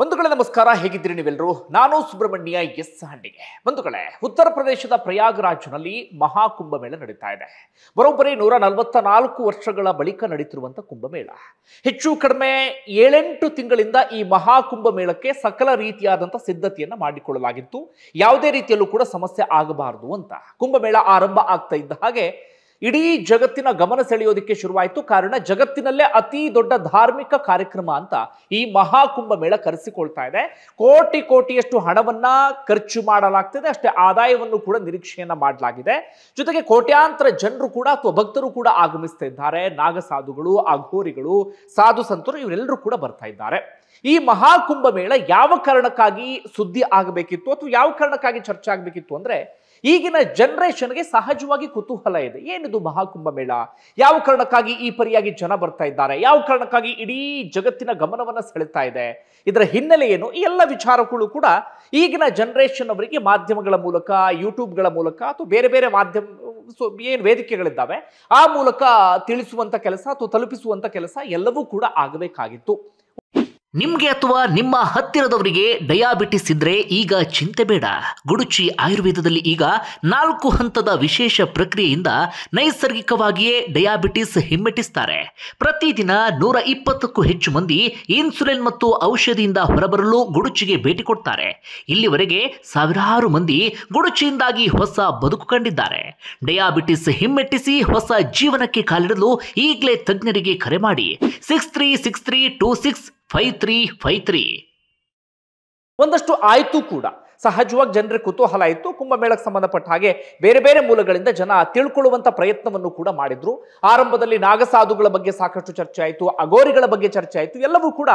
ಬಂಧುಗಳೇ ನಮಸ್ಕಾರ, ಹೇಗಿದ್ದೀರಿ ನೀವೆಲ್ಲರೂ? ನಾನು ಸುಬ್ರಹ್ಮಣ್ಯ ಎಸ್ ಹಂಡಿಗೆ. ಬಂಧುಗಳೇ, ಉತ್ತರ ಪ್ರದೇಶದ ಪ್ರಯಾಗ್ರಾಜ್ನಲ್ಲಿ ಮಹಾಕುಂಭಮೇಳ ನಡೀತಾ ಇದೆ. ಬರೋಬ್ಬರಿ 144 ವರ್ಷಗಳ ಬಳಿಕ ನಡೀತಿರುವಂತಹ ಕುಂಭಮೇಳ. ಹೆಚ್ಚು ಕಡಿಮೆ 7-8 ತಿಂಗಳಿಂದ ಈ ಮಹಾಕುಂಭಮೇಳಕ್ಕೆ ಸಕಲ ರೀತಿಯಾದಂತಹ ಸಿದ್ಧತೆಯನ್ನ ಮಾಡಿಕೊಳ್ಳಲಾಗಿತ್ತು. ಯಾವುದೇ ರೀತಿಯಲ್ಲೂ ಕೂಡ ಸಮಸ್ಯೆ ಆಗಬಾರದು ಅಂತ. ಕುಂಭಮೇಳ ಆರಂಭ ಆಗ್ತಾ ಇದ್ದ ಹಾಗೆ ಇಡೀ ಜಗತ್ತಿನ ಗಮನ ಸೆಳೆಯೋದಕ್ಕೆ ಶುರುವಾಯಿತು. ಕಾರಣ ಜಗತ್ತಿನಲ್ಲೇ ಅತಿ ದೊಡ್ಡ ಧಾರ್ಮಿಕ ಕಾರ್ಯಕ್ರಮ ಅಂತ ಈ ಮಹಾಕುಂಭಮೇಳ ಕರೆಸಿಕೊಳ್ತಾ ಇದೆ. ಕೋಟಿ ಕೋಟಿಯಷ್ಟು ಹಣವನ್ನ ಖರ್ಚು ಮಾಡಲಾಗ್ತದೆ, ಅಷ್ಟೇ ಆದಾಯವನ್ನು ಕೂಡ ನಿರೀಕ್ಷೆಯನ್ನ ಮಾಡಲಾಗಿದೆ. ಜೊತೆಗೆ ಕೋಟ್ಯಾಂತರ ಜನರು ಕೂಡ ಅಥವಾ ಭಕ್ತರು ಕೂಡ ಆಗಮಿಸ್ತಾ ಇದ್ದಾರೆ. ನಾಗಸಾಧುಗಳು, ಅಘೋರಿಗಳು, ಸಾಧು ಸಂತರು ಇವರೆಲ್ಲರೂ ಕೂಡ ಬರ್ತಾ ಇದ್ದಾರೆ. ಈ ಮಹಾಕುಂಭಮೇಳ ಯಾವ ಕಾರಣಕ್ಕಾಗಿ ಸುದ್ದಿ ಆಗಬೇಕಿತ್ತು ಅಥವಾ ಯಾವ ಕಾರಣಕ್ಕಾಗಿ ಚರ್ಚೆ ಆಗಬೇಕಿತ್ತು ಅಂದ್ರೆ, ಈಗಿನ ಜನರೇಷನ್ಗೆ ಸಹಜವಾಗಿ ಕುತೂಹಲ ಇದೆ. ಏನಿದು ಮಹಾಕುಂಭಮೇಳ, ಯಾವ ಕಾರಣಕ್ಕಾಗಿ ಈ ಪರಿಯಾಗಿ ಜನ ಬರ್ತಾ ಇದ್ದಾರೆ, ಯಾವ ಕಾರಣಕ್ಕಾಗಿ ಇಡೀ ಜಗತ್ತಿನ ಗಮನವನ್ನ ಸೆಳೆತಾ ಇದೆ, ಇದರ ಹಿನ್ನೆಲೆ ಏನು, ಈ ಎಲ್ಲ ವಿಚಾರಗಳು ಕೂಡ ಈಗಿನ ಜನರೇಷನ್ ಅವರಿಗೆ ಮಾಧ್ಯಮಗಳ ಮೂಲಕ, ಯೂಟ್ಯೂಬ್ಗಳ ಮೂಲಕ ಅಥವಾ ಬೇರೆ ಬೇರೆ ಮಾಧ್ಯಮ ಏನು ವೇದಿಕೆಗಳಿದ್ದಾವೆ ಆ ಮೂಲಕ ತಿಳಿಸುವಂತ ಕೆಲಸ ಅಥವಾ ತಲುಪಿಸುವಂತ ಕೆಲಸ ಎಲ್ಲವೂ ಕೂಡ ಆಗಬೇಕಾಗಿತ್ತು. ನಿಮ್ಗೆ ಅಥವಾ ನಿಮ್ಮ ಹತ್ತಿರದವರಿಗೆ ಡಯಾಬಿಟಿಸ್ ಇದ್ರೆ ಈಗ ಚಿಂತೆ ಬೇಡ. ಗುಡುಚಿ ಆಯುರ್ವೇದದಲ್ಲಿ ಈಗ 4 ಹಂತದ ವಿಶೇಷ ಪ್ರಕ್ರಿಯೆಯಿಂದ ನೈಸರ್ಗಿಕವಾಗಿಯೇ ಡಯಾಬಿಟಿಸ್ ಹಿಮ್ಮೆಟ್ಟಿಸ್ತಾರೆ. ಪ್ರತಿದಿನ 120ಕ್ಕೂ ಹೆಚ್ಚು ಮಂದಿ ಇನ್ಸುಲಿನ್ ಮತ್ತು ಔಷಧಿಯಿಂದ ಹೊರಬರಲು ಗುಡುಚಿಗೆ ಭೇಟಿ ಕೊಡ್ತಾರೆ. ಇಲ್ಲಿವರೆಗೆ ಸಾವಿರಾರು ಮಂದಿ ಗುಡುಚಿಯಿಂದಾಗಿ ಹೊಸ ಬದುಕು ಕಂಡಿದ್ದಾರೆ. ಡಯಾಬಿಟಿಸ್ ಹಿಮ್ಮೆಟ್ಟಿಸಿ ಹೊಸ ಜೀವನಕ್ಕೆ ಕಾಲಿಡಲು ಈಗಲೇ ತಜ್ಞರಿಗೆ ಕರೆ ಮಾಡಿ 6363265353. ಒಂದಷ್ಟು ಆಯ್ತು ಕೂಡ, ಸಹಜವಾಗಿ ಜನರಿಗೆ ಕುತೂಹಲ ಇತ್ತು. ಕುಂಭಮೇಳಕ್ಕೆ ಸಂಬಂಧಪಟ್ಟ ಹಾಗೆ ಬೇರೆ ಬೇರೆ ಮೂಲಗಳಿಂದ ಜನ ತಿಳ್ಕೊಳ್ಳುವಂತ ಪ್ರಯತ್ನವನ್ನು ಕೂಡ ಮಾಡಿದ್ರು. ಆರಂಭದಲ್ಲಿ ನಾಗಸಾಧುಗಳ ಬಗ್ಗೆ ಸಾಕಷ್ಟು ಚರ್ಚೆ ಆಯಿತು, ಅಗೋರಿಗಳ ಬಗ್ಗೆ ಚರ್ಚೆ ಆಯಿತು. ಎಲ್ಲವೂ ಕೂಡ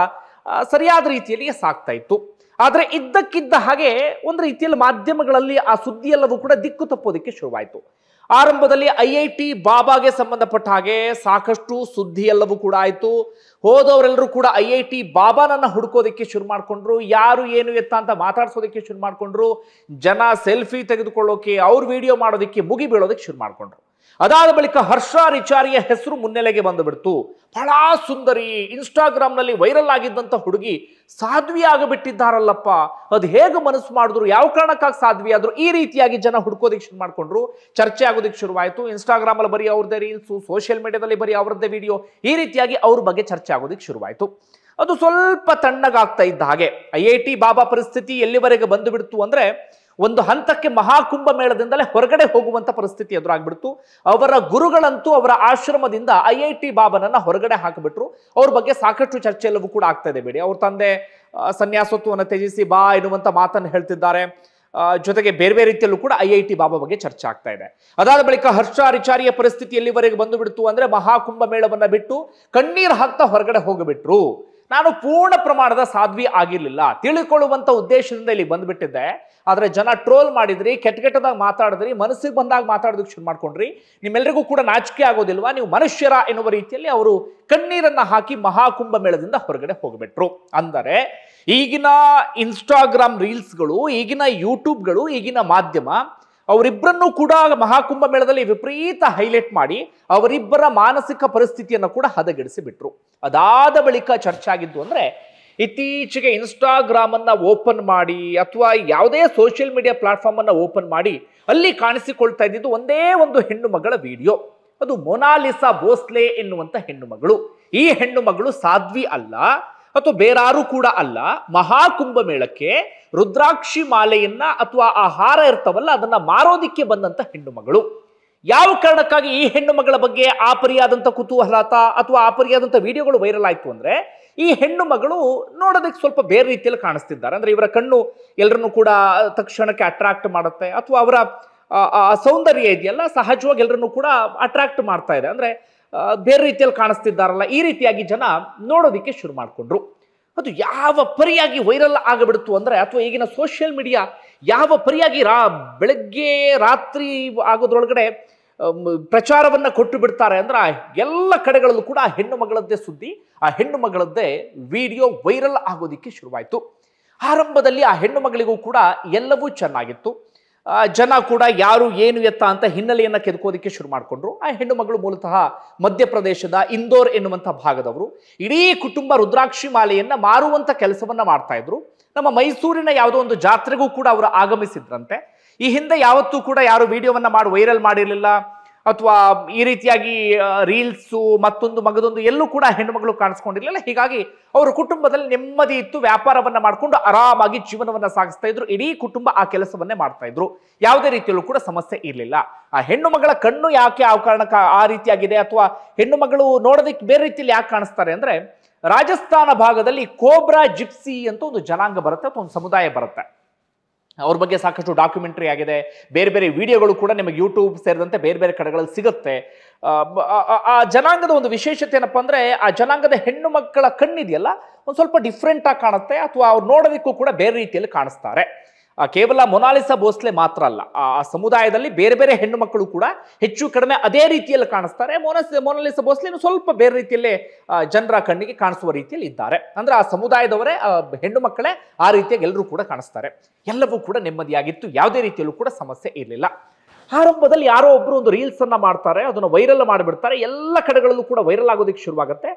ಸರಿಯಾದ ರೀತಿಯಲ್ಲಿ ಸಾಕ್ತಾ ಇತ್ತು. ಆದರೆ ಇದ್ದಕ್ಕಿದ್ದ ಹಾಗೆ ಒಂದು ರೀತಿಯಲ್ಲಿ ಮಾಧ್ಯಮಗಳಲ್ಲಿ ಆ ಸುದ್ದಿ ಎಲ್ಲವೂ ಕೂಡ ದಿಕ್ಕು ತಪ್ಪೋದಕ್ಕೆ ಶುರುವಾಯಿತು. ಆರಂಭದಲ್ಲಿ IIT ಬಾಬಾಗೆ ಸಂಬಂಧಪಟ್ಟ ಹಾಗೆ ಸಾಕಷ್ಟು ಸುದ್ದಿ ಎಲ್ಲವೂ ಕೂಡ ಆಯಿತು. ಹೋದವರೆಲ್ಲರೂ ಕೂಡ IIT ಬಾಬಾನನ್ನ ಹುಡುಕೋದಕ್ಕೆ ಶುರು ಮಾಡ್ಕೊಂಡ್ರು. ಯಾರು ಏನು ಎತ್ತ ಅಂತ ಮಾತಾಡ್ಸೋದಕ್ಕೆ ಶುರು ಮಾಡ್ಕೊಂಡ್ರು. ಜನ ಸೆಲ್ಫಿ ತೆಗೆದುಕೊಳ್ಳೋಕೆ, ಅವ್ರ ವಿಡಿಯೋ ಮಾಡೋದಕ್ಕೆ, ಮುಗಿ ಬೀಳೋದಕ್ಕೆ ಶುರು ಮಾಡ್ಕೊಂಡ್ರು. ಅದಾದ ಬಳಿಕ ಹರ್ಷ ರಿಚಾರಿಯ ಹೆಸರು ಮುನ್ನೆಲೆಗೆ ಬಂದು ಬಿಡ್ತು. ಬಹಳ ಸುಂದರಿ, ಇನ್ಸ್ಟಾಗ್ರಾಮ್ನಲ್ಲಿ ವೈರಲ್ ಆಗಿದ್ದಂಥ ಹುಡುಗಿ ಸಾಧ್ವಿ ಆಗಿಬಿಟ್ಟಿದ್ದಾರಲ್ಲಪ್ಪ, ಅದು ಹೇಗೆ ಮನಸ್ಸು ಮಾಡಿದ್ರು, ಯಾವ ಕಾರಣಕ್ಕಾಗಿ ಸಾಧ್ವಿ ಆದ್ರು, ಈ ರೀತಿಯಾಗಿ ಜನ ಹುಡ್ಕೋದಕ್ಕೆ ಶುರು ಮಾಡ್ಕೊಂಡ್ರು. ಚರ್ಚೆ ಆಗೋದಕ್ಕೆ ಶುರುವಾಯಿತು. ಇನ್ಸ್ಟಾಗ್ರಾಮ್ ಅಲ್ಲಿ ಬರೀ ಅವ್ರದ್ದೇ ರೀಲ್ಸು, ಸೋಷಿಯಲ್ ಮೀಡಿಯಾದಲ್ಲಿ ಬರೀ ಅವ್ರದ್ದೇ ವಿಡಿಯೋ, ಈ ರೀತಿಯಾಗಿ ಅವ್ರ ಬಗ್ಗೆ ಚರ್ಚೆ ಆಗೋದಕ್ಕೆ ಶುರುವಾಯಿತು. ಅದು ಸ್ವಲ್ಪ ತಣ್ಣಗಾಗ್ತಾ ಇದ್ದ ಹಾಗೆ IIT ಬಾಬಾ ಪರಿಸ್ಥಿತಿ ಎಲ್ಲಿವರೆಗೆ ಬಂದು ಬಿಡ್ತು ಅಂದ್ರೆ, ಒಂದು ಹಂತಕ್ಕೆ ಮಹಾಕುಂಭ ಮೇಳದಿಂದಲೇ ಹೊರಗಡೆ ಹೋಗುವಂತ ಪರಿಸ್ಥಿತಿ ಎದುರಾಗ್ಬಿಡ್ತು. ಅವರ ಗುರುಗಳಂತೂ ಅವರ ಆಶ್ರಮದಿಂದ IIT ಬಾಬಾನನ್ನ ಹೊರಗಡೆ ಹಾಕಿಬಿಟ್ರು. ಅವ್ರ ಬಗ್ಗೆ ಸಾಕಷ್ಟು ಚರ್ಚೆ ಎಲ್ಲವೂ ಕೂಡ ಆಗ್ತಾ ಇದೆ. ಬೇಡಿ, ಅವ್ರ ತಂದೆ ಸನ್ಯಾಸತ್ವವನ್ನು ತ್ಯಜಿಸಿ ಬಾ ಎನ್ನುವಂತ ಮಾತನ್ನು ಹೇಳ್ತಿದ್ದಾರೆ. ಜೊತೆಗೆ ಬೇರೆ ಬೇರೆ ರೀತಿಯಲ್ಲೂ ಕೂಡ IIT ಬಾಬಾ ಬಗ್ಗೆ ಚರ್ಚೆ ಆಗ್ತಾ ಇದೆ. ಅದಾದ ಬಳಿಕ ಹರ್ಷ ರಿಚಾರಿಯ ಪರಿಸ್ಥಿತಿ ಎಲ್ಲಿವರೆಗೆ ಬಂದು ಬಿಡ್ತು ಅಂದ್ರೆ, ಮಹಾಕುಂಭ ಮೇಳವನ್ನ ಬಿಟ್ಟು ಕಣ್ಣೀರು ಹಾಕ್ತಾ ಹೊರಗಡೆ ಹೋಗಿಬಿಟ್ರು. ನಾನು ಪೂರ್ಣ ಪ್ರಮಾಣದ ಸಾಧ್ವಿ ಆಗಿರ್ಲಿಲ್ಲ, ತಿಳಿಕೊಳ್ಳುವಂತ ಉದ್ದೇಶದಿಂದ ಇಲ್ಲಿ ಬಂದ್ಬಿಟ್ಟಿದ್ದೆ. ಆದ್ರೆ ಜನ ಟ್ರೋಲ್ ಮಾಡಿದ್ರಿ, ಕೆಟ್ಟದಾಗ ಮಾತಾಡಿದ್ರಿ, ಮನಸ್ಸಿಗೆ ಬಂದಾಗ ಮಾತಾಡೋದಕ್ಕೆ ಶುರು ಮಾಡ್ಕೊಂಡ್ರಿ. ನಿಮ್ಮೆಲ್ಲರಿಗೂ ಕೂಡ ನಾಚಿಕೆ ಆಗೋದಿಲ್ವಾ, ನೀವು ಮನುಷ್ಯರ ಎನ್ನುವ ರೀತಿಯಲ್ಲಿ ಅವರು ಕಣ್ಣೀರನ್ನ ಹಾಕಿ ಮಹಾಕುಂಭ ಮೇಳದಿಂದ ಹೊರಗಡೆ ಹೋಗ್ಬಿಟ್ರು. ಅಂದರೆ ಈಗಿನ ಇನ್ಸ್ಟಾಗ್ರಾಮ್ ರೀಲ್ಸ್ಗಳು, ಈಗಿನ ಯೂಟ್ಯೂಬ್ಗಳು, ಈಗಿನ ಮಾಧ್ಯಮ ಅವರಿಬ್ಬರನ್ನೂ ಕೂಡ ಮಹಾಕುಂಭ ಮೇಳದಲ್ಲಿ ವಿಪರೀತ ಹೈಲೈಟ್ ಮಾಡಿ ಅವರಿಬ್ಬರ ಮಾನಸಿಕ ಪರಿಸ್ಥಿತಿಯನ್ನು ಕೂಡ ಹದಗೆಡಿಸಿ ಬಿಟ್ರು. ಅದಾದ ಬಳಿಕ ಚರ್ಚೆ ಆಗಿದ್ದು ಅಂದ್ರೆ, ಇತ್ತೀಚೆಗೆ ಇನ್ಸ್ಟಾಗ್ರಾಮ್ ಅನ್ನ ಓಪನ್ ಮಾಡಿ ಅಥವಾ ಯಾವುದೇ ಸೋಷಿಯಲ್ ಮೀಡಿಯಾ ಪ್ಲಾಟ್ಫಾರ್ಮ್ ಅನ್ನ ಓಪನ್ ಮಾಡಿ ಅಲ್ಲಿ ಕಾಣಿಸಿಕೊಳ್ತಾ ಇದ್ದಿದ್ದು ಒಂದೇ ಒಂದು ಹೆಣ್ಣು ಮಗಳ ವಿಡಿಯೋ. ಅದು ಮೊನಾಲಿಸಾ ಭೋಸ್ಲೆ ಎನ್ನುವಂತ ಹೆಣ್ಣು ಮಗಳು. ಈ ಹೆಣ್ಣು ಮಗಳು ಸಾಧ್ವಿ ಅಲ್ಲ ಅಥವಾ ಬೇರಾರು ಕೂಡ ಅಲ್ಲ. ಮಹಾಕುಂಭ ಮೇಳಕ್ಕೆ ರುದ್ರಾಕ್ಷಿ ಮಾಲೆಯನ್ನ ಅಥವಾ ಆ ಹಾರ ಇರ್ತವಲ್ಲ ಅದನ್ನ ಮಾರೋದಿಕ್ಕೆ ಬಂದಂತ ಹೆಣ್ಣು ಮಗಳು. ಯಾವ ಕಾರಣಕ್ಕಾಗಿ ಈ ಹೆಣ್ಣು ಮಗಳ ಬಗ್ಗೆ ಆ ಪರಿಯಾದಂಥ ಕುತೂಹಲಾತ ಅಥವಾ ಆ ಪರಿಯಾದಂಥ ವಿಡಿಯೋಗಳು ವೈರಲ್ ಆಯ್ತು ಅಂದ್ರೆ, ಈ ಹೆಣ್ಣು ಮಗಳು ನೋಡೋದಕ್ಕೆ ಸ್ವಲ್ಪ ಬೇರೆ ರೀತಿಯಲ್ಲಿ ಕಾಣಿಸ್ತಿದ್ದಾರೆ. ಅಂದ್ರೆ ಇವರ ಕಣ್ಣು ಎಲ್ಲರನ್ನೂ ಕೂಡ ತಕ್ಷಣಕ್ಕೆ ಅಟ್ರಾಕ್ಟ್ ಮಾಡುತ್ತೆ, ಅಥವಾ ಅವರ ಸೌಂದರ್ಯ ಇದೆಯಲ್ಲ ಸಹಜವಾಗಿ ಎಲ್ಲರನ್ನೂ ಕೂಡ ಅಟ್ರಾಕ್ಟ್ ಮಾಡ್ತಾ ಇದೆ. ಅಂದ್ರೆ ಬೇರೆ ರೀತಿಯಲ್ಲಿ ಕಾಣಿಸ್ತಿದ್ದಾರಲ್ಲ, ಈ ರೀತಿಯಾಗಿ ಜನ ನೋಡೋದಿಕ್ಕೆ ಶುರು ಮಾಡಿಕೊಂಡ್ರು. ಅದು ಯಾವ ಪರಿಯಾಗಿ ವೈರಲ್ ಆಗಿಬಿಡ್ತು ಅಂದ್ರೆ, ಅಥವಾ ಈಗಿನ ಸೋಷಿಯಲ್ ಮೀಡಿಯಾ ಯಾವ ಪರಿಯಾಗಿ ಬೆಳಗ್ಗೆ ರಾತ್ರಿ ಆಗೋದ್ರೊಳಗಡೆ ಪ್ರಚಾರವನ್ನ ಕೊಟ್ಟು ಬಿಡ್ತಾರೆ ಅಂದ್ರೆ, ಎಲ್ಲ ಕಡೆಗಳಲ್ಲೂ ಕೂಡ ಆ ಹೆಣ್ಣು ಮಗಳದ್ದೇ ಸುದ್ದಿ, ಆ ಹೆಣ್ಣು ಮಗಳದ್ದೇ ವಿಡಿಯೋ ವೈರಲ್ ಆಗೋದಿಕ್ಕೆ ಶುರುವಾಯಿತು. ಆರಂಭದಲ್ಲಿ ಆ ಹೆಣ್ಣು ಮಗಳಿಗೂ ಕೂಡ ಎಲ್ಲವೂ ಚೆನ್ನಾಗಿತ್ತು. ಜನ ಕೂಡ ಯಾರು ಏನು ಎತ್ತ ಅಂತ ಹಿನ್ನೆಲೆಯನ್ನು ಕೆದಕೋದಕ್ಕೆ ಶುರು ಮಾಡಿಕೊಂಡ್ರು. ಆ ಹೆಣ್ಣು ಮಗಳು ಮೂಲತಃ ಮಧ್ಯಪ್ರದೇಶದ ಇಂದೋರ್ ಎನ್ನುವಂಥ ಭಾಗದವರು. ಇಡೀ ಕುಟುಂಬ ರುದ್ರಾಕ್ಷಿ ಮಾಲೆಯನ್ನ ಮಾರುವಂತ ಕೆಲಸವನ್ನ ಮಾಡ್ತಾ ಇದ್ರು. ನಮ್ಮ ಮೈಸೂರಿನ ಯಾವುದೋ ಒಂದು ಜಾತ್ರೆಗೂ ಕೂಡ ಅವರು ಆಗಮಿಸಿದ್ರಂತೆ. ಈ ಹಿಂದೆ ಯಾವತ್ತೂ ಕೂಡ ಯಾರು ವಿಡಿಯೋವನ್ನ ಮಾಡಿ ವೈರಲ್ ಮಾಡಿರಲಿಲ್ಲ, ಅಥವಾ ಈ ರೀತಿಯಾಗಿ ರೀಲ್ಸು ಮತ್ತೊಂದು ಮಗದೊಂದು ಎಲ್ಲೂ ಕೂಡ ಹೆಣ್ಣುಮಗಳು ಕಾಣಿಸ್ಕೊಂಡಿರ್ಲಿಲ್ಲ. ಹೀಗಾಗಿ ಅವರ ಕುಟುಂಬದಲ್ಲಿ ನೆಮ್ಮದಿ ಇತ್ತು, ವ್ಯಾಪಾರವನ್ನ ಮಾಡಿಕೊಂಡು ಆರಾಮಾಗಿ ಜೀವನವನ್ನ ಸಾಗಿಸ್ತಾ ಇದ್ರು. ಇಡೀ ಕುಟುಂಬ ಆ ಕೆಲಸವನ್ನೇ ಮಾಡ್ತಾ ಇದ್ರು. ಯಾವುದೇ ರೀತಿಯಲ್ಲೂ ಕೂಡ ಸಮಸ್ಯೆ ಇರಲಿಲ್ಲ. ಆ ಹೆಣ್ಣು ಮಗಳ ಕಣ್ಣು ಯಾಕೆ ಆ ಕಾರಣಕ್ಕೆ ಆ ರೀತಿಯಾಗಿದೆ, ಅಥವಾ ಹೆಣ್ಣು ಮಗಳು ನೋಡೋದಕ್ಕೆ ಬೇರೆ ರೀತಿಯಲ್ಲಿ ಯಾಕೆ ಕಾಣಿಸ್ತಾರೆ ಅಂದ್ರೆ, ರಾಜಸ್ಥಾನ ಭಾಗದಲ್ಲಿ ಕೋಬ್ರಾ ಜಿಪ್ಸಿ ಅಂತ ಒಂದು ಜನಾಂಗ ಬರುತ್ತೆ, ಅಥವಾ ಒಂದು ಸಮುದಾಯ ಬರುತ್ತೆ. ಅವ್ರ ಬಗ್ಗೆ ಸಾಕಷ್ಟು ಡಾಕ್ಯುಮೆಂಟ್ರಿ ಆಗಿದೆ, ಬೇರೆ ಬೇರೆ ವಿಡಿಯೋಗಳು ಕೂಡ ನಿಮಗೆ ಯೂಟ್ಯೂಬ್ ಸೇರಿದಂತೆ ಬೇರೆ ಬೇರೆ ಕಡೆಗಳಲ್ಲಿ ಸಿಗುತ್ತೆ. ಆ ಜನಾಂಗದ ಒಂದು ವಿಶೇಷತೆ ಏನಪ್ಪಾ ಅಂದ್ರೆ, ಆ ಜನಾಂಗದ ಹೆಣ್ಣು ಮಕ್ಕಳ ಕಣ್ಣಿದೆಯಲ್ಲ ಒಂದು ಸ್ವಲ್ಪ ಡಿಫ್ರೆಂಟ್ ಆಗಿ ಕಾಣುತ್ತೆ, ಅಥವಾ ಅವ್ರು ನೋಡೋದಕ್ಕೂ ಕೂಡ ಬೇರೆ ರೀತಿಯಲ್ಲಿ ಕಾಣಿಸ್ತಾರೆ. ಕೇವಲ ಮೊನಾಲಿಸಾ ಭೋಸ್ಲೆ ಮಾತ್ರ ಅಲ್ಲ, ಆ ಸಮುದಾಯದಲ್ಲಿ ಬೇರೆ ಬೇರೆ ಹೆಣ್ಣು ಮಕ್ಕಳು ಕೂಡ ಹೆಚ್ಚು ಕಡಿಮೆ ಅದೇ ರೀತಿಯಲ್ಲಿ ಕಾಣಿಸ್ತಾರೆ. ಮೊನಾಲಿಸಾ ಭೋಸ್ಲೆ ಸ್ವಲ್ಪ ಬೇರೆ ರೀತಿಯಲ್ಲೇ ಜನರ ಕಣ್ಣಿಗೆ ಕಾಣಿಸುವ ರೀತಿಯಲ್ಲಿ ಇದ್ದಾರೆ. ಅಂದ್ರೆ ಆ ಸಮುದಾಯದವರೇ ಹೆಣ್ಣು ಮಕ್ಕಳೇ ಆ ರೀತಿಯಾಗಿ ಎಲ್ಲರೂ ಕೂಡ ಕಾಣಿಸ್ತಾರೆ. ಎಲ್ಲವೂ ಕೂಡ ನೆಮ್ಮದಿಯಾಗಿತ್ತು, ಯಾವುದೇ ರೀತಿಯಲ್ಲೂ ಕೂಡ ಸಮಸ್ಯೆ ಇರಲಿಲ್ಲ. ಆರಂಭದಲ್ಲಿ ಯಾರೋ ಒಬ್ರು ಒಂದು ರೀಲ್ಸ್ ಅನ್ನ ಮಾಡ್ತಾರೆ, ಅದನ್ನು ವೈರಲ್ ಮಾಡಿಬಿಡ್ತಾರೆ. ಎಲ್ಲ ಕಡೆಗಳಲ್ಲೂ ಕೂಡ ವೈರಲ್ ಆಗೋದಕ್ಕೆ ಶುರುವಾಗುತ್ತೆ.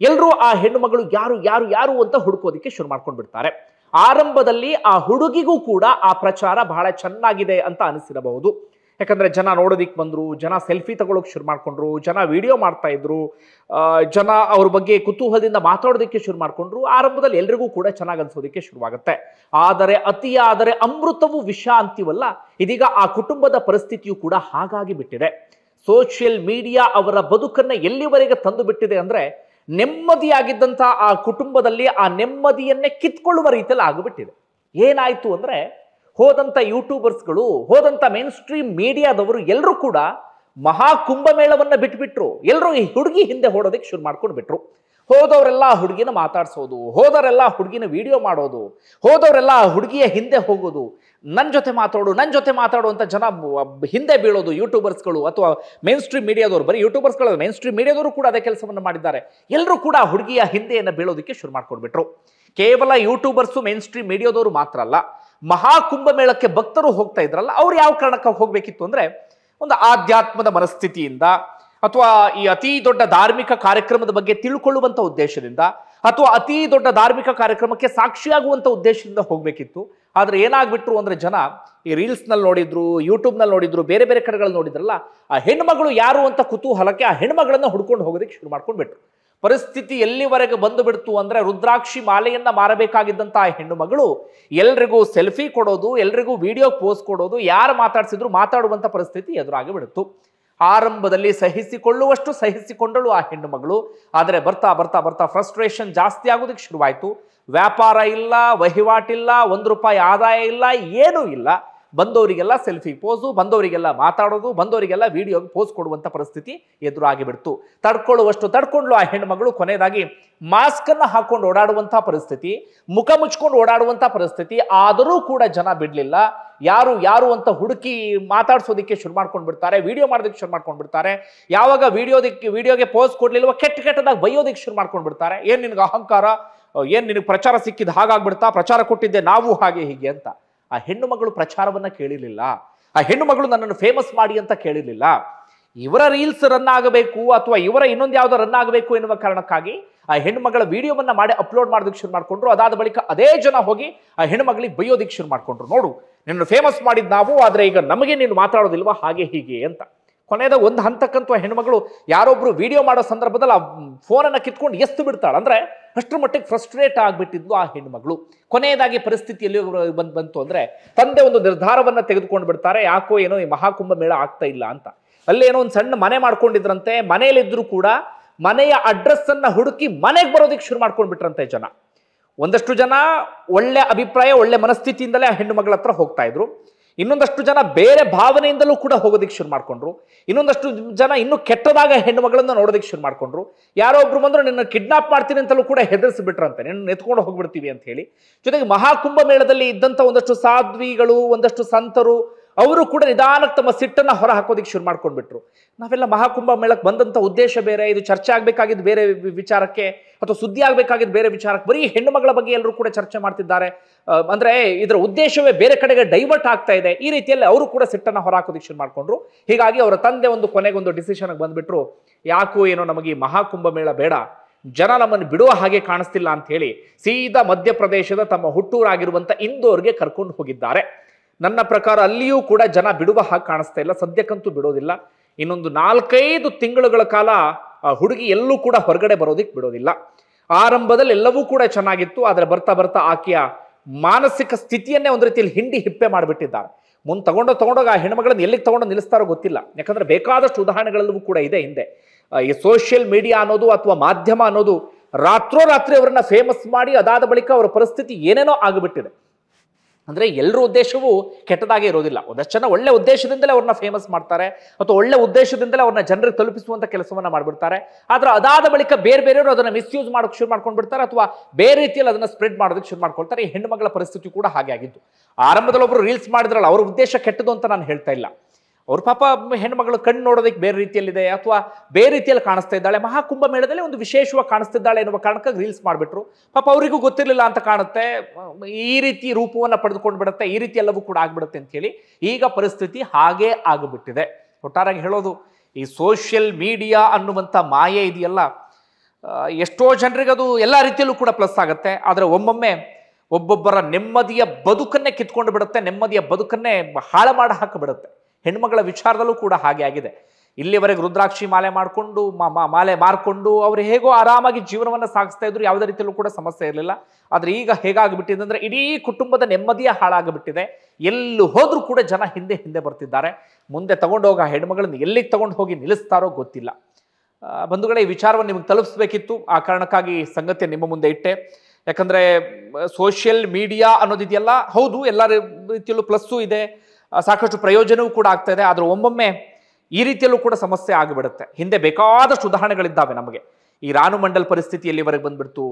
ಎಲ್ಲರೂ ಆ ಹೆಣ್ಣು ಮಗಳು ಯಾರು ಯಾರು ಯಾರು ಅಂತ ಹುಡುಕೋದಿಕ್ಕೆ ಶುರು ಮಾಡ್ಕೊಂಡು ಬಿಡ್ತಾರೆ. ಆರಂಭದಲ್ಲಿ ಆ ಹುಡುಗಿಗೂ ಕೂಡ ಆ ಪ್ರಚಾರ ಬಹಳ ಚೆನ್ನಾಗಿದೆ ಅಂತ ಅನಿಸಿರಬಹುದು. ಯಾಕಂದ್ರೆ ಜನ ನೋಡೋದಿಕ್ ಬಂದ್ರು, ಜನ ಸೆಲ್ಫಿ ತಗೊಳ್ಳೋಕೆ ಶುರು ಮಾಡ್ಕೊಂಡ್ರು, ಜನ ವಿಡಿಯೋ ಮಾಡ್ತಾ ಇದ್ರು, ಜನ ಅವ್ರ ಬಗ್ಗೆ ಕುತೂಹಲದಿಂದ ಮಾತಾಡೋದಕ್ಕೆ ಶುರು ಮಾಡ್ಕೊಂಡ್ರು. ಆರಂಭದಲ್ಲಿ ಎಲ್ರಿಗೂ ಕೂಡ ಚೆನ್ನಾಗಿ ಅನ್ಸೋದಕ್ಕೆ ಶುರುವಾಗುತ್ತೆ. ಆದರೆ ಅತಿಯಾದರೆ ಅಮೃತವು ವಿಷ ಅಂತೀವಲ್ಲ, ಇದೀಗ ಆ ಕುಟುಂಬದ ಪರಿಸ್ಥಿತಿಯು ಕೂಡ ಹಾಗಾಗಿ ಬಿಟ್ಟಿದೆ. ಸೋಷಿಯಲ್ ಮೀಡಿಯಾ ಅವರ ಬದುಕನ್ನ ಎಲ್ಲಿವರೆಗೆ ತಂದು ಬಿಟ್ಟಿದೆ ಅಂದ್ರೆ, ನೆಮ್ಮದಿಯಾಗಿದ್ದಂತ ಆ ಕುಟುಂಬದಲ್ಲಿ ಆ ನೆಮ್ಮದಿಯನ್ನೇ ಕಿತ್ಕೊಳ್ಳುವ ರೀತಿಯಲ್ಲಿ ಆಗಿಬಿಟ್ಟಿದೆ. ಏನಾಯ್ತು ಅಂದ್ರೆ, ಹೋದಂತ ಯೂಟ್ಯೂಬರ್ಸ್ಗಳು, ಹೋದಂತ ಮೇನ್ ಸ್ಟ್ರೀಮ್ ಮೀಡಿಯಾದವರು ಎಲ್ಲರೂ ಕೂಡ ಮಹಾಕುಂಭಮೇಳವನ್ನ ಬಿಟ್ಬಿಟ್ರು. ಎಲ್ಲರೂ ಈ ಹುಡುಗಿ ಹಿಂದೆ ಓಡೋದಕ್ಕೆ ಶುರು ಮಾಡ್ಕೊಂಡು ಬಿಟ್ರು. ಹೋದವರೆಲ್ಲ ಹುಡುಗಿನ ಮಾತಾಡ್ಸೋದು, ಹೋದವರೆಲ್ಲ ಹುಡುಗಿನ ವಿಡಿಯೋ ಮಾಡೋದು, ಹೋದವರೆಲ್ಲ ಹುಡುಗಿಯ ಹಿಂದೆ ಹೋಗೋದು, ನನ್ನ ಜೊತೆ ಮಾತಾಡು ಅಂತ ಜನ ಹಿಂದೆ ಬೀಳೋದು. ಯೂಟ್ಯೂಬರ್ಸ್ಗಳು ಅಥವಾ ಮೇನ್ ಸ್ಟ್ರೀಮ್ ಮೀಡಿಯಾದವರು, ಬರೀ ಯೂಟ್ಯೂಬರ್ಸ್ಗಳು, ಮೇನ್ ಸ್ಟ್ರೀಮ್ ಮೀಡಿಯಾದವರು ಕೂಡ ಅದೇ ಕೆಲಸವನ್ನು ಮಾಡಿದ್ದಾರೆ. ಎಲ್ಲರೂ ಕೂಡ ಹುಡುಗಿಯ ಹಿಂದೆಯನ್ನು ಬೀಳೋದಕ್ಕೆ ಶುರು ಮಾಡ್ಕೊಂಡ್ಬಿಟ್ರು. ಕೇವಲ ಯೂಟ್ಯೂಬರ್ಸು ಮೇನ್ ಸ್ಟ್ರೀಮ್ ಮೀಡಿಯಾದವರು ಮಾತ್ರ ಅಲ್ಲ, ಮಹಾಕುಂಭಮೇಳಕ್ಕೆ ಭಕ್ತರು ಹೋಗ್ತಾ ಇದ್ರಲ್ಲ, ಅವ್ರು ಯಾವ ಕಾರಣಕ್ಕೆ ಹೋಗ್ಬೇಕಿತ್ತು ಅಂದ್ರೆ, ಒಂದು ಆಧ್ಯಾತ್ಮದ ಮನಸ್ಥಿತಿಯಿಂದ, ಅಥವಾ ಈ ಅತಿ ದೊಡ್ಡ ಧಾರ್ಮಿಕ ಕಾರ್ಯಕ್ರಮದ ಬಗ್ಗೆ ತಿಳ್ಕೊಳ್ಳುವಂತ ಉದ್ದೇಶದಿಂದ, ಅಥವಾ ಅತಿ ದೊಡ್ಡ ಧಾರ್ಮಿಕ ಕಾರ್ಯಕ್ರಮಕ್ಕೆ ಸಾಕ್ಷಿಯಾಗುವಂತ ಉದ್ದೇಶದಿಂದ ಹೋಗ್ಬೇಕಿತ್ತು. ಆದ್ರೆ ಏನಾಗ್ಬಿಟ್ರು ಅಂದ್ರೆ, ಜನ ಈ ರೀಲ್ಸ್ ನಲ್ಲಿ ನೋಡಿದ್ರು, ಯೂಟ್ಯೂಬ್ ನಲ್ಲಿ ನೋಡಿದ್ರು, ಬೇರೆ ಬೇರೆ ಕಡೆಗಳಲ್ಲಿ ನೋಡಿದ್ರಲ್ಲ, ಆ ಹೆಣ್ಮಗಳು ಯಾರು ಅಂತ ಕುತೂಹಲಕ್ಕೆ ಆ ಹೆಣ್ಮಗಳನ್ನ ಹುಡ್ಕೊಂಡು ಹೋಗೋದಕ್ಕೆ ಶುರು ಮಾಡ್ಕೊಂಡು ಬಿಟ್ರು. ಪರಿಸ್ಥಿತಿ ಎಲ್ಲಿವರೆಗೆ ಬಂದು ಬಿಡ್ತು ಅಂದ್ರೆ, ರುದ್ರಾಕ್ಷಿ ಮಾಲೆಯನ್ನ ಮಾರಬೇಕಾಗಿದ್ದಂತ ಆ ಹೆಣ್ಣು ಮಗಳು ಎಲ್ರಿಗೂ ಸೆಲ್ಫಿ ಕೊಡೋದು, ಎಲ್ರಿಗೂ ವಿಡಿಯೋ ಪೋಸ್ಟ್ ಕೊಡೋದು, ಯಾರು ಮಾತಾಡ್ಸಿದ್ರು ಮಾತಾಡುವಂತ ಪರಿಸ್ಥಿತಿ ಎದುರಾಗಿ ಬಿಡುತ್ತು. ಆರಂಭದಲ್ಲಿ ಸಹಿಸಿಕೊಳ್ಳುವಷ್ಟು ಸಹಿಸಿಕೊಂಡಳು ಆ ಹೆಣ್ಣು ಮಗಳು. ಆದರೆ ಬರ್ತಾ ಬರ್ತಾ ಬರ್ತಾ ಫ್ರಸ್ಟ್ರೇಷನ್ ಜಾಸ್ತಿ ಆಗೋದಕ್ಕೆ ಶುರುವಾಯಿತು. ವ್ಯಾಪಾರ ಇಲ್ಲ, ವಹಿವಾಟಿಲ್ಲ, ₹1 ಆದಾಯ ಇಲ್ಲ, ಏನೂ ಇಲ್ಲ. ಬಂದವರಿಗೆಲ್ಲ ಸೆಲ್ಫಿ ಪೋಸು, ಬಂದವರಿಗೆಲ್ಲ ಮಾತಾಡೋದು, ಬಂದವರಿಗೆಲ್ಲ ವಿಡಿಯೋಗೆ ಪೋಸ್ ಕೊಡುವಂತ ಪರಿಸ್ಥಿತಿ ಎದುರಾಗಿ ಬಿಡ್ತು. ತಡ್ಕೊಳ್ಳುವಷ್ಟು ತಡ್ಕೊಂಡ್ಲು ಆ ಹೆಣ್ಮಗಳು. ಕೊನೆಯದಾಗಿ ಮಾಸ್ಕ್ ಅನ್ನ ಹಾಕೊಂಡು ಓಡಾಡುವಂತಹ ಪರಿಸ್ಥಿತಿ, ಮುಖ ಮುಚ್ಕೊಂಡು ಓಡಾಡುವಂತಹ ಪರಿಸ್ಥಿತಿ. ಆದರೂ ಕೂಡ ಜನ ಬಿಡ್ಲಿಲ್ಲ. ಯಾರು ಯಾರು ಅಂತ ಹುಡುಕಿ ಮಾತಾಡ್ಸೋದಿಕ್ಕೆ ಶುರು ಮಾಡ್ಕೊಂಡು ಬಿಡ್ತಾರೆ, ವಿಡಿಯೋ ಮಾಡೋದಕ್ಕೆ ಶುರು ಮಾಡ್ಕೊಂಡು ಬಿಡ್ತಾರೆ. ಯಾವಾಗ ವಿಡಿಯೋಗೆ ಪೋಸ್ ಕೊಡ್ಲಿಲ್ವ ಕೆಟ್ಟದಾಗಿ ಬೈಯೋದಕ್ಕೆ ಶುರು ಮಾಡ್ಕೊಂಡು ಬಿಡ್ತಾರೆ. ಏನ್ ನಿನ್ಗೆ ಅಹಂಕಾರ, ಏನ್ ನಿನಗೆ ಪ್ರಚಾರ ಸಿಕ್ಕಿದ ಹಾಗಾಗ್ಬಿಡ್ತಾ, ಪ್ರಚಾರ ಕೊಟ್ಟಿದ್ದೆ ನಾವು ಹಾಗೆ ಹೀಗೆ ಅಂತ. ಆ ಹೆಣ್ಣು ಮಗಳು ಪ್ರಚಾರವನ್ನ ಕೇಳಿರ್ಲಿಲ್ಲ. ಆ ಹೆಣ್ಣು ಮಗಳು ನನ್ನನ್ನು ಫೇಮಸ್ ಮಾಡಿ ಅಂತ ಕೇಳಿರ್ಲಿಲ್ಲ. ಇವರ ರೀಲ್ಸ್ ರನ್ ಆಗಬೇಕು, ಅಥವಾ ಇವರ ಇನ್ನೊಂದು ಯಾವ್ದೋ ರನ್ ಆಗಬೇಕು ಎನ್ನುವ ಕಾರಣಕ್ಕಾಗಿ ಆ ಹೆಣ್ಣು ಮಗಳ ವಿಡಿಯೋವನ್ನ ಮಾಡಿ ಅಪ್ಲೋಡ್ ಮಾಡೋದಕ್ಕೆ ಶುರು ಮಾಡ್ಕೊಂಡ್ರು. ಅದಾದ ಬಳಿಕ ಅದೇ ಜನ ಹೋಗಿ ಆ ಹೆಣ್ಣು ಮಗಳಿಗೆ ಬೈಯೋದಕ್ಕೆ ಶುರು ಮಾಡ್ಕೊಂಡ್ರು. ನೋಡು, ನಿನ್ನ ಫೇಮಸ್ ಮಾಡಿದ್ ನಾವು, ಆದ್ರೆ ಈಗ ನಮಗೆ ನೀನು ಮಾತಾಡೋದಿಲ್ವಾ ಹಾಗೆ ಹೀಗೆ ಅಂತ. ಕೊನೆಯದಾಗ ಒಂದು ಹಂತಕ್ಕಂತೂ ಹೆಣ್ಮಗಳು ಯಾರೊಬ್ರು ವಿಡಿಯೋ ಮಾಡೋ ಸಂದರ್ಭದಲ್ಲಿ ಆ ಫೋನನ್ನು ಕಿತ್ಕೊಂಡು ಎಸ್ತು ಬಿಡ್ತಾಳೆ. ಅಂದ್ರೆ ಅಷ್ಟರ ಮಟ್ಟಿಗೆ ಫ್ರಸ್ಟ್ರೇಟ್ ಆಗಿಬಿಟ್ಟಿದ್ಲು ಆ ಹೆಣ್ಮಗಳು. ಕೊನೆಯದಾಗಿ ಪರಿಸ್ಥಿತಿಯಲ್ಲಿ ಬಂತು ಅಂದ್ರೆ, ತಂದೆ ಒಂದು ನಿರ್ಧಾರವನ್ನ ತೆಗೆದುಕೊಂಡು ಬಿಡ್ತಾರೆ. ಯಾಕೋ ಏನೋ ಈ ಮಹಾಕುಂಭ ಮೇಳ ಆಗ್ತಾ ಇಲ್ಲ ಅಂತ. ಅಲ್ಲೇನೋ ಒಂದು ಸಣ್ಣ ಮನೆ ಮಾಡ್ಕೊಂಡಿದ್ರಂತೆ. ಮನೆಯಲ್ಲಿದ್ರು ಕೂಡ ಮನೆಯ ಅಡ್ರೆಸ್ ಅನ್ನ ಹುಡುಕಿ ಮನೆಗೆ ಬರೋದಕ್ಕೆ ಶುರು ಮಾಡ್ಕೊಂಡ್ಬಿಟ್ರಂತೆ ಜನ. ಒಂದಷ್ಟು ಜನ ಒಳ್ಳೆ ಅಭಿಪ್ರಾಯ, ಒಳ್ಳೆ ಮನಸ್ಥಿತಿಯಿಂದಲೇ ಆ ಹೆಣ್ಣು ಮಗಳ ಹತ್ರ ಹೋಗ್ತಾ ಇದ್ರು. ಇನ್ನೊಂದಷ್ಟು ಜನ ಬೇರೆ ಭಾವನೆಯಿಂದಲೂ ಕೂಡ ಹೋಗೋದಕ್ಕೆ ಶುರು ಮಾಡ್ಕೊಂಡ್ರು. ಇನ್ನೊಂದಷ್ಟು ಜನ ಇನ್ನೂ ಕೆಟ್ಟದಾಗ ಹೆಣ್ಣು ಮಗಳನ್ನ ನೋಡೋದಕ್ಕೆ ಶುರು ಮಾಡ್ಕೊಂಡ್ರು. ಯಾರೋ ಒಬ್ರು ಬಂದ್ರು, ನಿನ್ನ ಕಿಡ್ನಾಪ್ ಮಾಡ್ತೀನಿ ಅಂತಲೂ ಕೂಡ ಹೆದರಿಸಿಬಿಟ್ರಂತೆ, ನಿನ್ನ ಎತ್ಕೊಂಡು ಹೋಗ್ಬಿಡ್ತೀವಿ ಅಂತ ಹೇಳಿ. ಜೊತೆಗೆ ಮಹಾಕುಂಭ ಮೇಳದಲ್ಲಿ ಇದ್ದಂಥ ಒಂದಷ್ಟು ಸಾಧ್ವಿಗಳು, ಒಂದಷ್ಟು ಸಂತರು, ಅವರು ಕೂಡ ನಿಧಾನಕ್ಕೆ ತಮ್ಮ ಸಿಟ್ಟನ್ನ ಹೊರ ಹಾಕೋದಿಕ್ಕೆ ಶುರು ಮಾಡ್ಕೊಂಡ್ಬಿಟ್ರು. ನಾವೆಲ್ಲ ಮಹಾಕುಂಭ ಮೇಳಕ್ಕೆ ಬಂದಂತ ಉದ್ದೇಶ ಬೇರೆ, ಇದು ಚರ್ಚೆ ಆಗ್ಬೇಕಾಗಿದ್ದು ಬೇರೆ ವಿಚಾರಕ್ಕೆ, ಅಥವಾ ಸುದ್ದಿ ಆಗ್ಬೇಕಾಗಿದ್ದು ಬೇರೆ ವಿಚಾರಕ್ಕೆ, ಬರೀ ಹೆಣ್ಣು ಮಗಳ ಬಗ್ಗೆ ಎಲ್ಲರೂ ಕೂಡ ಚರ್ಚೆ ಮಾಡ್ತಿದ್ದಾರೆ, ಅಂದ್ರೆ ಇದರ ಉದ್ದೇಶವೇ ಬೇರೆ ಕಡೆಗೆ ಡೈವರ್ಟ್ ಆಗ್ತಾ ಇದೆ. ಈ ರೀತಿಯಲ್ಲಿ ಅವರು ಕೂಡ ಸಿಟ್ಟನ್ನ ಹೊರ ಹಾಕೋದಿಕ್ಕೆ ಶುರು ಮಾಡ್ಕೊಂಡ್ರು. ಹೀಗಾಗಿ ಅವರ ತಂದೆ ಕೊನೆಗೊಂದು ಡಿಸಿಷನ್ ಬಂದ್ಬಿಟ್ರು, ಯಾಕೋ ಏನೋ ನಮಗೆ ಈ ಮಹಾಕುಂಭ ಮೇಳ ಬೇಡ, ಜನ ನಮ್ಮನ್ನು ಬಿಡುವ ಹಾಗೆ ಕಾಣಿಸ್ತಿಲ್ಲ ಅಂತ ಹೇಳಿ ಸೀದಾ ಮಧ್ಯಪ್ರದೇಶದ ತಮ್ಮ ಹುಟ್ಟೂರಾಗಿರುವಂತ ಇಂದೋರ್ಗೆ ಕರ್ಕೊಂಡು ಹೋಗಿದ್ದಾರೆ. ನನ್ನ ಪ್ರಕಾರ ಅಲ್ಲಿಯೂ ಕೂಡ ಜನ ಬಿಡುವ ಹಾಗೆ ಕಾಣಿಸ್ತಾ ಇಲ್ಲ, ಸದ್ಯಕ್ಕಂತೂ ಬಿಡೋದಿಲ್ಲ. ಇನ್ನೊಂದು 4-5 ತಿಂಗಳುಗಳ ಕಾಲ ಹುಡುಗಿ ಎಲ್ಲೂ ಕೂಡ ಹೊರಗಡೆ ಬರೋದಿಕ್ಕೆ ಬಿಡೋದಿಲ್ಲ. ಆರಂಭದಲ್ಲಿ ಎಲ್ಲವೂ ಕೂಡ ಚೆನ್ನಾಗಿತ್ತು, ಆದರೆ ಬರ್ತಾ ಬರ್ತಾ ಆಕೆಯ ಮಾನಸಿಕ ಸ್ಥಿತಿಯನ್ನೇ ಒಂದು ರೀತಿಯಲ್ಲಿ ಹಿಂಡಿ ಹಿಪ್ಪೆ ಮಾಡಿಬಿಟ್ಟಿದ್ದಾರೆ. ಮುಂದೆ ತಗೊಂಡೋಗ ಆ ಹೆಣ್ಮಗಳನ್ನು ಎಲ್ಲಿಗೆ ತಗೊಂಡು ನಿಲ್ಲಿಸ್ತಾರೋ ಗೊತ್ತಿಲ್ಲ. ಯಾಕಂದ್ರೆ ಬೇಕಾದಷ್ಟು ಉದಾಹರಣೆಗಳೆಲ್ಲವೂ ಕೂಡ ಇದೆ ಹಿಂದೆ. ಈ ಸೋಷಿಯಲ್ ಮೀಡಿಯಾ ಅನ್ನೋದು ಅಥವಾ ಮಾಧ್ಯಮ ಅನ್ನೋದು ರಾತ್ರೋರಾತ್ರಿ ಅವರನ್ನ ಫೇಮಸ್ ಮಾಡಿ ಅದಾದ ಬಳಿಕ ಅವರ ಪರಿಸ್ಥಿತಿ ಏನೇನೋ ಆಗಿಬಿಟ್ಟಿದೆ. ಅಂದ್ರೆ ಎಲ್ಲರ ಉದ್ದೇಶವೂ ಕೆಟ್ಟದಾಗೆ ಇರೋದಿಲ್ಲ. ಒಂದಷ್ಟು ಜನ ಒಳ್ಳೆ ಉದ್ದೇಶದಿಂದಲೇ ಅವ್ರನ್ನ ಫೇಮಸ್ ಮಾಡ್ತಾರೆ, ಅಥವಾ ಒಳ್ಳೆ ಉದ್ದೇಶದಿಂದಲೇ ಅವ್ರನ್ನ ಜನರಿಗೆ ತಲುಪಿಸುವಂತ ಕೆಲಸವನ್ನ ಮಾಡ್ಬಿಡ್ತಾರೆ. ಆದ್ರೆ ಅದಾದ ಬಳಿಕ ಬೇರೆಯವರು ಅದನ್ನ ಮಿಸ್ಯೂಸ್ ಮಾಡೋಕೆ ಶುರು ಮಾಡ್ಕೊಂಡ್ಬಿಡ್ತಾರೆ, ಅಥವಾ ಬೇರೆ ರೀತಿಯಲ್ಲಿ ಅದನ್ನ ಸ್ಪ್ರೆಡ್ ಮಾಡೋದಕ್ಕೆ ಶುರು ಮಾಡ್ಕೊಳ್ತಾರೆ. ಈ ಹೆಣ್ಣು ಮಗಳ ಪರಿಸ್ಥಿತಿ ಕೂಡ ಹಾಗೆ ಆಗಿದ್ದು. ಆರಂಭದಲ್ಲಿ ಒಬ್ರು ರೀಲ್ಸ್ ಮಾಡಿದ್ರಲ್ಲ, ಅವ್ರ ಉದ್ದೇಶ ಕೆಟ್ಟದು ಅಂತ ನಾನು ಹೇಳ್ತಾ ಇಲ್ಲ. ಅವ್ರ ಪಾಪ ಹೆಣ್ಮಗಳು ಕಣ್ಣು ನೋಡೋದಕ್ಕೆ ಬೇರೆ ರೀತಿಯಲ್ಲಿದೆ, ಅಥವಾ ಬೇರೆ ರೀತಿಯಲ್ಲಿ ಕಾಣಿಸ್ತಾ ಇದ್ದಾಳೆ, ಮಹಾಕುಂಭ ಮೇಳದಲ್ಲಿ ಒಂದು ವಿಶೇಷವಾಗಿ ಕಾಣಿಸ್ತಿದ್ದಾಳೆ ಎನ್ನುವ ಕಾರಣಕ್ಕಾಗಿ ರೀಲ್ಸ್ ಮಾಡಿಬಿಟ್ರು. ಪಾಪ ಅವರಿಗೂ ಗೊತ್ತಿರಲಿಲ್ಲ ಅಂತ ಕಾಣುತ್ತೆ, ಈ ರೀತಿ ರೂಪವನ್ನು ಪಡೆದುಕೊಂಡು ಬಿಡುತ್ತೆ, ಈ ರೀತಿ ಎಲ್ಲವೂ ಕೂಡ ಆಗ್ಬಿಡುತ್ತೆ ಅಂತ ಹೇಳಿ ಈಗ ಪರಿಸ್ಥಿತಿ ಹಾಗೇ ಆಗಿಬಿಟ್ಟಿದೆ. ಒಟ್ಟಾರಾಗಿ ಹೇಳೋದು, ಈ ಸೋಷಿಯಲ್ ಮೀಡಿಯಾ ಅನ್ನುವಂಥ ಮಾಯೆ ಇದೆಯಲ್ಲ, ಎಷ್ಟೋ ಜನರಿಗೆ ಅದು ಎಲ್ಲ ರೀತಿಯಲ್ಲೂ ಕೂಡ ಪ್ಲಸ್ ಆಗುತ್ತೆ. ಆದರೆ ಒಮ್ಮೊಮ್ಮೆ ಒಬ್ಬೊಬ್ಬರ ನೆಮ್ಮದಿಯ ಬದುಕನ್ನೇ ಕಿತ್ಕೊಂಡು ಬಿಡುತ್ತೆ, ನೆಮ್ಮದಿಯ ಬದುಕನ್ನೇ ಹಾಳು ಮಾಡಿ ಹಾಕಿಬಿಡುತ್ತೆ. ಹೆಣ್ಮಗಳ ವಿಚಾರದಲ್ಲೂ ಕೂಡ ಹಾಗೆ ಆಗಿದೆ. ಇಲ್ಲಿವರೆಗೆ ರುದ್ರಾಕ್ಷಿ ಮಾಲೆ ಮಾಡಿಕೊಂಡು ಮಾಲೆ ಮಾರ್ಕೊಂಡು ಅವರು ಹೇಗೋ ಆರಾಮಾಗಿ ಜೀವನವನ್ನು ಸಾಗಿಸ್ತಾ ಇದ್ರು, ಯಾವುದೇ ರೀತಿಯಲ್ಲೂ ಕೂಡ ಸಮಸ್ಯೆ ಇರಲಿಲ್ಲ. ಆದರೆ ಈಗ ಹೇಗಾಗ್ಬಿಟ್ಟಿದೆ ಅಂದ್ರೆ ಇಡೀ ಕುಟುಂಬದ ನೆಮ್ಮದಿಯ ಹಾಳಾಗಿಬಿಟ್ಟಿದೆ. ಎಲ್ಲೂ ಹೋದ್ರೂ ಕೂಡ ಜನ ಹಿಂದೆ ಬರ್ತಿದ್ದಾರೆ. ಮುಂದೆ ತಗೊಂಡೋಗ ಹೆಣ್ಮಗಳನ್ನ ಎಲ್ಲಿಗೆ ತಗೊಂಡು ಹೋಗಿ ನಿಲ್ಲಿಸ್ತಾರೋ ಗೊತ್ತಿಲ್ಲ. ಬಂಧುಗಳೇ, ಈ ವಿಚಾರವನ್ನು ನಿಮಗೆ ತಲುಪಿಸ್ಬೇಕಿತ್ತು, ಆ ಕಾರಣಕ್ಕಾಗಿ ಸಂಗತಿಯ ನಿಮ್ಮ ಮುಂದೆ ಇಟ್ಟೆ. ಯಾಕಂದ್ರೆ ಸೋಷಿಯಲ್ ಮೀಡಿಯಾ ಅನ್ನೋದಿದೆಯಲ್ಲ, ಹೌದು ಎಲ್ಲ ರೀತಿಯಲ್ಲೂ ಪ್ಲಸ್ಸು ಇದೆ, ಸಾಕಷ್ಟು ಪ್ರಯೋಜನವೂ ಕೂಡ ಆಗ್ತಾ ಇದೆ. ಆದ್ರೆ ಒಮ್ಮೊಮ್ಮೆ ಈ ರೀತಿಯಲ್ಲೂ ಕೂಡ ಸಮಸ್ಯೆ ಆಗಿಬಿಡುತ್ತೆ. ಹಿಂದೆ ಬೇಕಾದಷ್ಟು ಉದಾಹರಣೆಗಳಿದ್ದಾವೆ ನಮಗೆ. ಈ ರಾನು ಮಂಡಲ್ ಪರಿಸ್ಥಿತಿ ಎಲ್ಲಿವರೆಗೆ ಬಂದ್ಬಿಡ್ತು,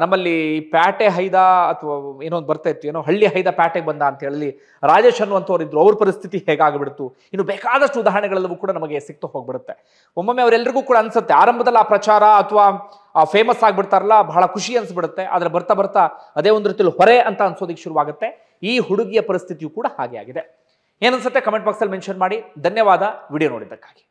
ನಮ್ಮಲ್ಲಿ ಪ್ಯಾಟೆ ಹೈದ ಅಥವಾ ಏನೋ ಒಂದು ಬರ್ತಾ ಇತ್ತು, ಏನೋ ಹಳ್ಳಿ ಹೈದ ಪ್ಯಾಟೆಗೆ ಬಂದ ಅಂತ ಹೇಳಿ ರಾಜೇಶ್ ಅನ್ನುವಂಥವ್ರು ಇದ್ರು, ಅವ್ರ ಪರಿಸ್ಥಿತಿ ಹೇಗಾಗ್ಬಿಡ್ತು. ಇನ್ನು ಬೇಕಾದಷ್ಟು ಉದಾಹರಣೆಗಳೆಲ್ಲವೂ ಕೂಡ ನಮಗೆ ಸಿಕ್ತು ಹೋಗ್ಬಿಡುತ್ತೆ. ಒಮ್ಮೊಮ್ಮೆ ಅವರೆಲ್ಲರಿಗೂ ಕೂಡ ಅನ್ಸುತ್ತೆ, ಆರಂಭದಲ್ಲಿ ಆ ಪ್ರಚಾರ ಅಥವಾ ಫೇಮಸ್ ಆಗ್ಬಿಡ್ತಾರಲ್ಲ, ಬಹಳ ಖುಷಿ ಅನ್ಸ್ಬಿಡುತ್ತೆ. ಆದ್ರೆ ಬರ್ತಾ ಬರ್ತಾ ಅದೇ ಒಂದು ರೀತಿಯಲ್ಲಿ ಹೊರೆ ಅಂತ ಅನ್ಸೋದಿಕ್ಕೆ ಶುರುವಾಗುತ್ತೆ. ಈ ಹುಡುಗಿಯ ಪರಿಸ್ಥಿತಿಯು ಕೂಡ ಹಾಗೆ ಆಗಿದೆ. ಏನನ್ಸುತ್ತೆ ಕಮೆಂಟ್ ಬಾಕ್ಸಲ್ಲಿ ಮೆನ್ಷನ್ ಮಾಡಿ. ಧನ್ಯವಾದ ವಿಡಿಯೋ ನೋಡಿದ್ದಕ್ಕಾಗಿ.